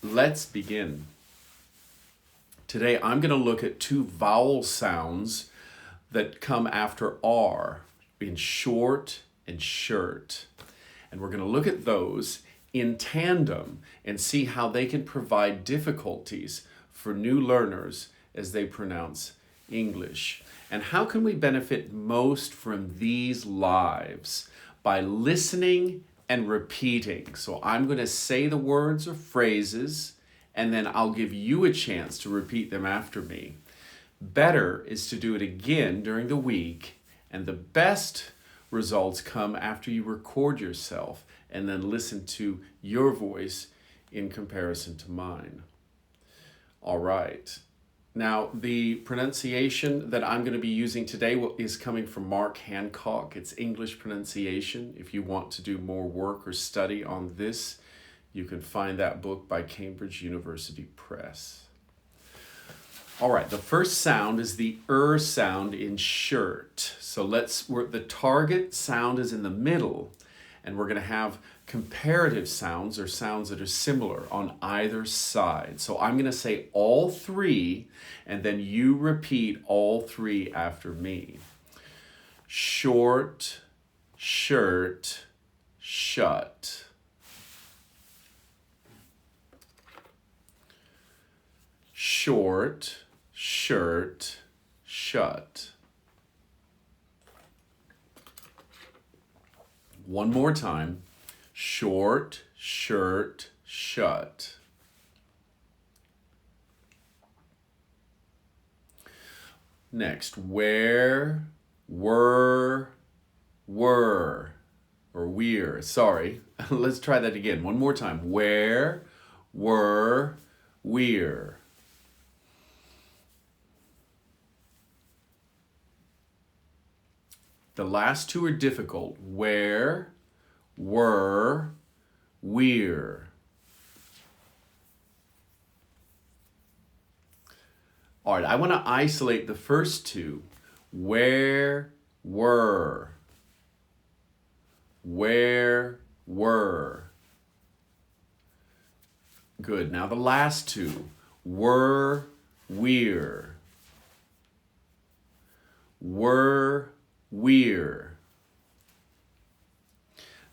let's begin. Today I'm going to look at two vowel sounds that come after R in short and shirt. And we're going to look at those in tandem and see how they can provide difficulties for new learners as they pronounce English. And how can we benefit most from these lives? By listening and repeating. So I'm going to say the words or phrases, and then I'll give you a chance to repeat them after me. Better is to do it again during the week, and the best results come after you record yourself and then listen to your voice in comparison to mine. All right. Now, the pronunciation that I'm going to be using today is coming from Mark Hancock. It's English pronunciation. If you want to do more work or study on this, you can find that book by Cambridge University Press. All right, the first sound is the sound in shirt. So the target sound is in the middle, and we're going to have comparative sounds or sounds that are similar on either side. So I'm going to say all three, and then you repeat all three after me. Short, shirt, shut. Short, shirt, shut. One more time. Short, shirt, shut. Next, where, were, or we're. Sorry, let's try that again. One more time. Where, were, we're. The last two are difficult. Where, were, we're. All right, I want to isolate the first two. Where, were. Where, were. Good. Now the last two. Were, we're. Were, we're.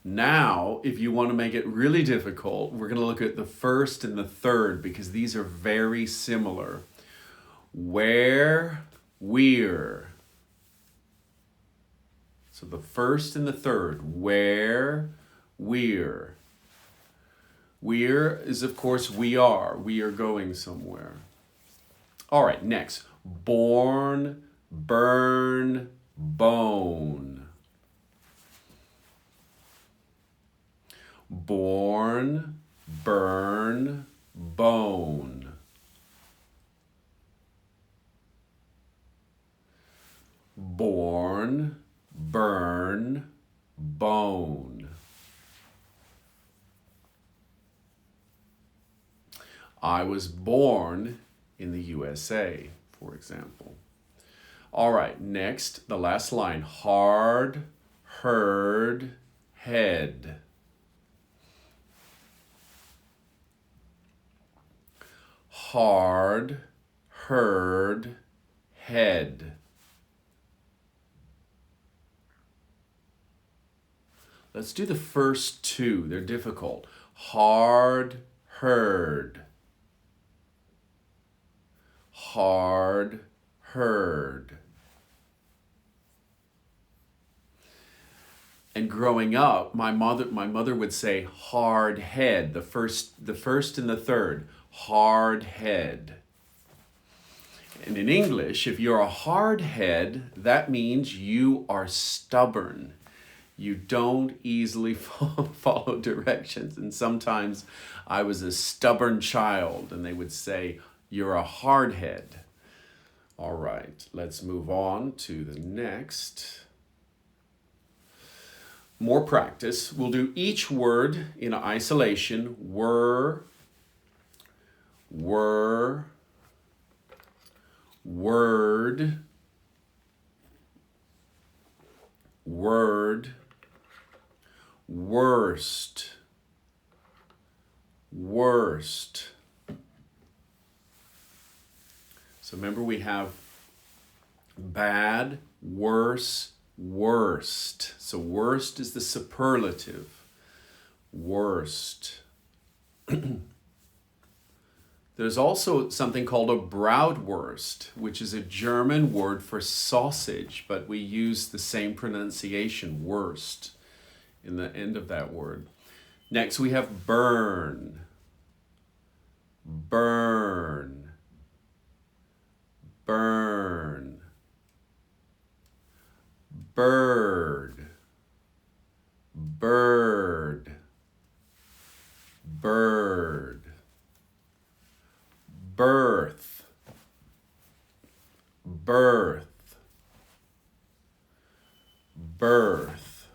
Now, if you want to make it really difficult, we're going to look at the first and the third because these are very similar. Where, we're. So the first and the third. Where, we're. We're is, of course, we are. We are going somewhere. All right, next. Born, burn, bone. Born, burn, bone. Born, burn, bone. I was born in the USA, for example. All right, next, the last line. Hard, heard, head. Hard, heard, head. Let's do the first two. They're difficult. Hard, heard. Hard, heard. And growing up, my mother would say hard head, the first and the third. Hard head. And in English, if you're a hard head, that means you are stubborn. You don't easily follow directions. And sometimes I was a stubborn child, and they would say, you're a hard head. All right, let's move on to the next. More practice. We'll do each word in isolation. Were, word, word, worst, worst. So remember we have bad, worse, worst. So worst is the superlative. Worst. There's also something called a Bratwurst, which is a German word for sausage, but we use the same pronunciation, worst, in the end of that word. Next we have burn. Burn. Burn. Bird. Bird. Bird. Birth. Birth. Birth.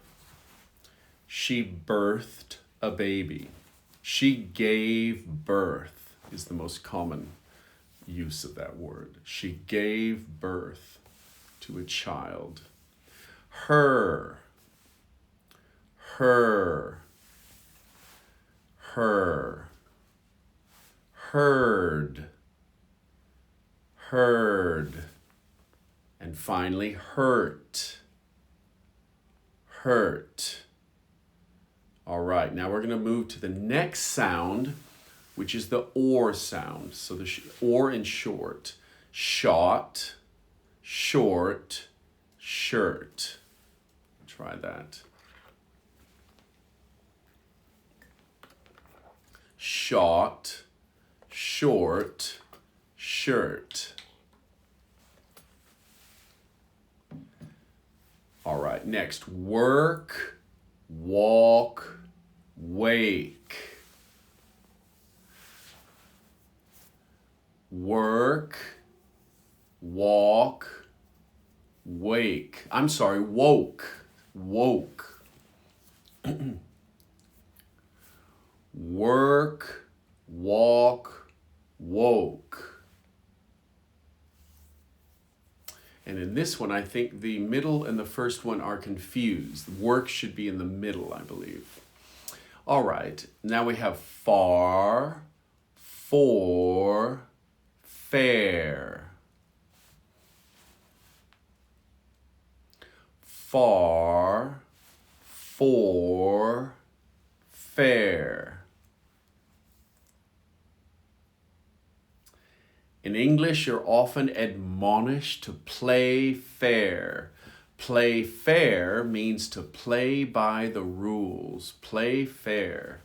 She birthed a baby. She gave birth is the most common use of that word. She gave birth to a child. Her. Her. Her. Heard. Heard. And finally, hurt. Hurt. All right, now we're going to move to the next sound, which is the or sound. So the or in short. Shot, short, shirt. Try that. Shot, short, shirt. All right, next, work, walk, wake. Work, walk, wake. I'm sorry, woke, woke. Work, walk, woke. And in this one, I think the middle and the first one are confused. Work should be in the middle, I believe. All right, now we have far, for, fair. Far, for, fair. In English, you're often admonished to play fair. Play fair means to play by the rules. Play fair.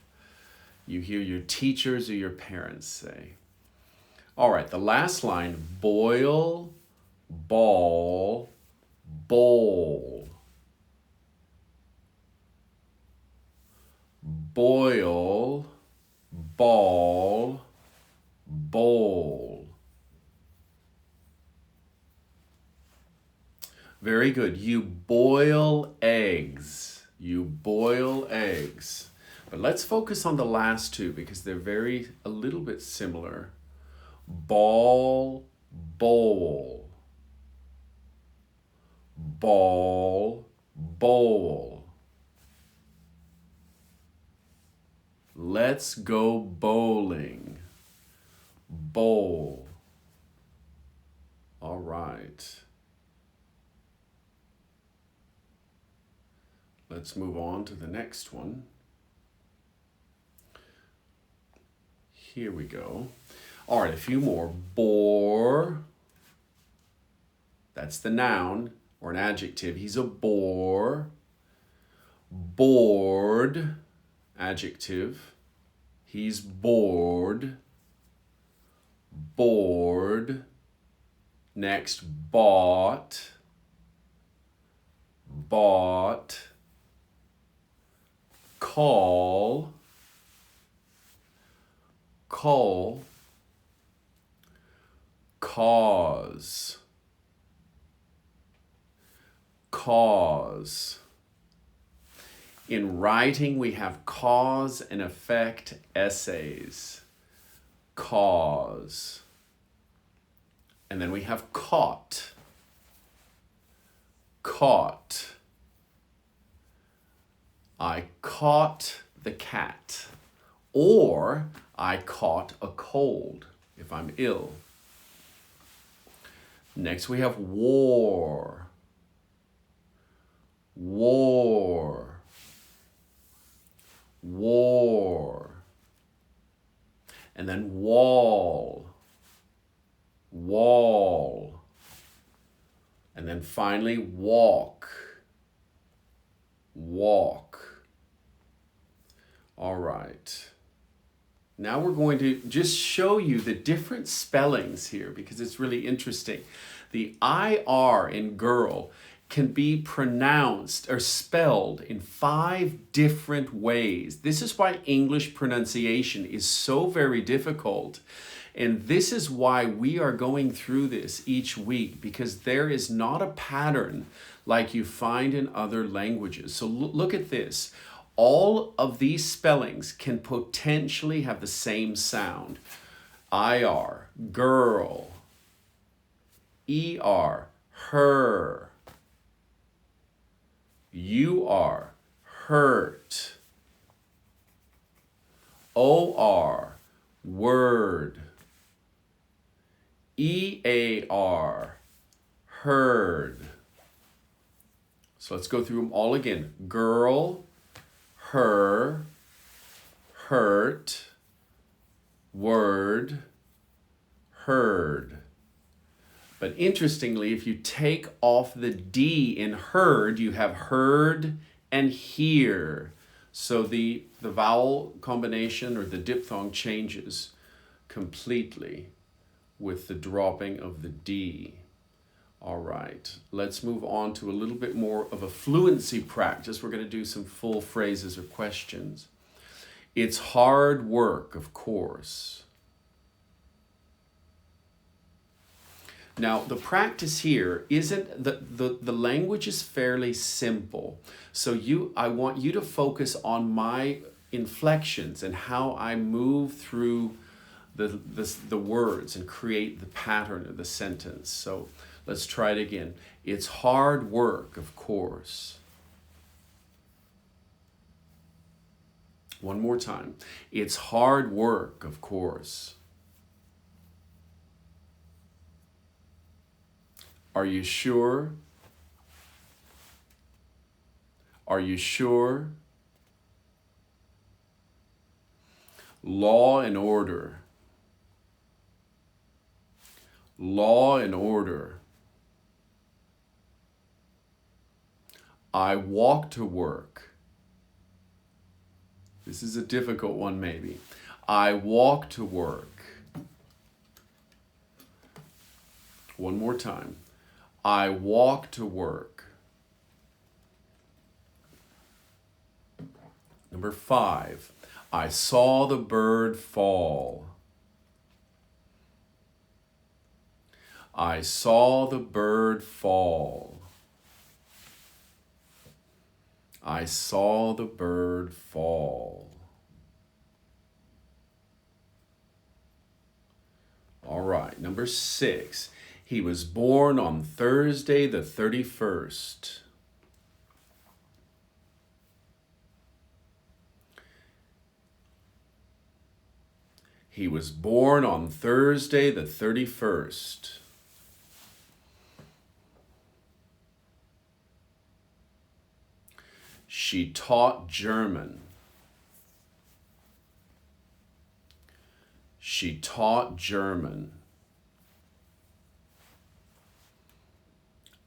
You hear your teachers or your parents say. All right, the last line, boil, ball, bowl. Boil, ball, bowl. Very good. You boil eggs. You boil eggs. But let's focus on the last two because they're a little bit similar. Ball, bowl. Ball, bowl. Let's go bowling. Bowl. All right. Let's move on to the next one. Here we go. All right, a few more. Bore. That's the noun or an adjective. He's a bore. Bored. Adjective. He's bored. Bored. Next, bought. Bought. Call. Call. Cause. Cause. In writing, we have cause and effect essays. Cause. And then we have caught. Caught. I caught the cat. Or I caught a cold if I'm ill. Next we have war. War. War. And then wall. Wall. And then finally walk. Walk. All right. Now we're going to just show you the different spellings here because it's really interesting. The IR in girl can be pronounced or spelled in 5 different ways. This is why English pronunciation is so very difficult. And this is why we are going through this each week, because there is not a pattern like you find in other languages. So look at this. All of these spellings can potentially have the same sound. IR, girl. ER, her. UR, hurt. OR, word. EAR, heard. So let's go through them all again. Girl, her, hurt, word, heard. But interestingly, if you take off the D in heard, you have heard and hear. So the vowel combination or the diphthong changes completely with the dropping of the D. All right, let's move on to a little bit more of a fluency practice. We're going to do some full phrases or questions. It's hard work, of course. Now, the practice here isn't, the language is fairly simple. So I want you to focus on my inflections and how I move through the words and create the pattern of the sentence. So let's try it again. It's hard work, of course. One more time. It's hard work, of course. Are you sure? Are you sure? Law and order. Law and order. I walk to work. This is a difficult one maybe. I walk to work. One more time. I walk to work. Number 5. I saw the bird fall. I saw the bird fall. I saw the bird fall. All right, number 6. He was born on Thursday the 31st. He was born on Thursday the 31st. She taught German. She taught German.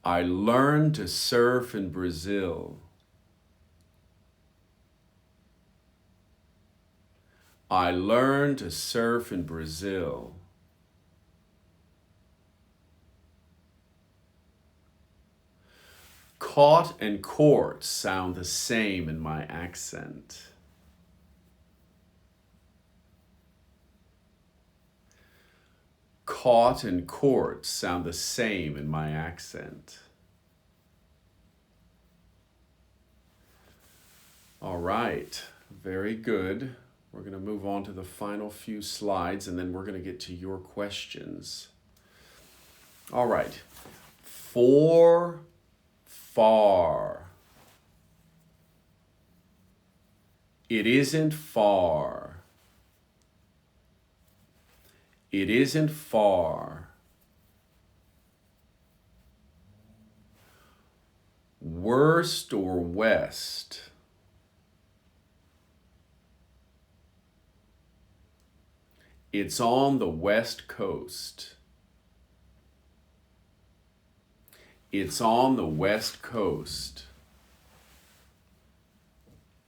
I learned to surf in Brazil. I learned to surf in Brazil. Caught and court sound the same in my accent. Caught and court sound the same in my accent. All right, very good. We're going to move on to the final few slides and then we're going to get to your questions. All right, for, far. It isn't far. It isn't far. worst or west? It's on the west coast. It's on the west coast.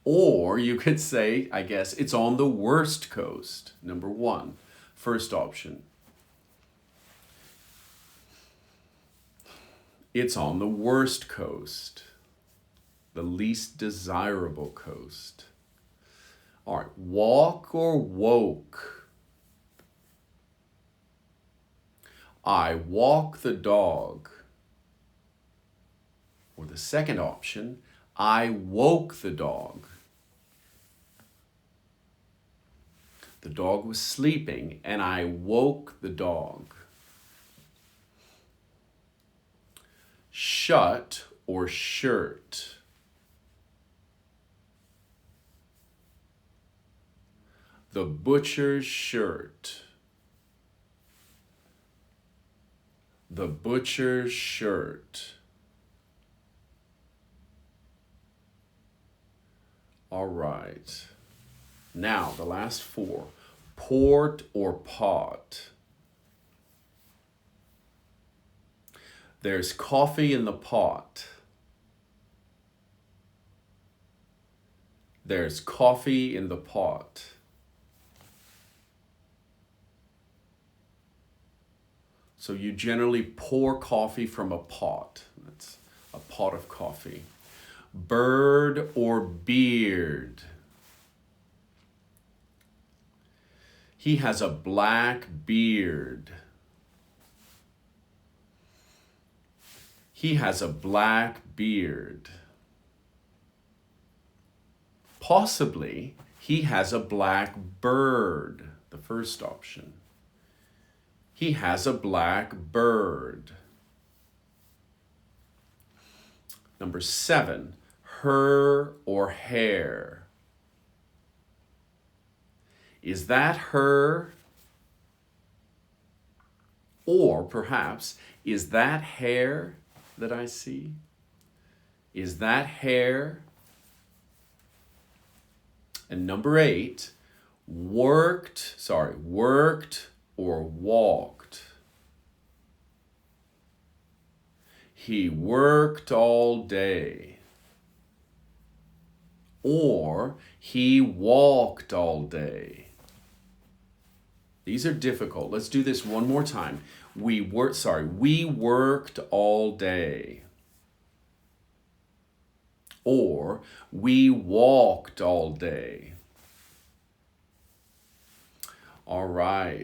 Or you could say, I guess, it's on the worst coast. Number one, first option. It's on the worst coast, the least desirable coast. All right, walk or woke? I walk the dog. Or the second option, I woke the dog. The dog was sleeping and I woke the dog. Shut or shirt? The butcher's shirt. The butcher's shirt. All right. Now, the last four. Port or pot? There's coffee in the pot. There's coffee in the pot. So you generally pour coffee from a pot. That's a pot of coffee. Bird or beard? He has a black beard. He has a black beard. Possibly, he has a black bird, the first option. He has a black bird. Number 7, her or hair? Is that her? Or perhaps, is that hair that I see? Is that hair? And number 8, worked or walked? He worked all day. Or he walked all day. These are difficult. Let's do this one more time. We worked all day. Or we walked all day. All right.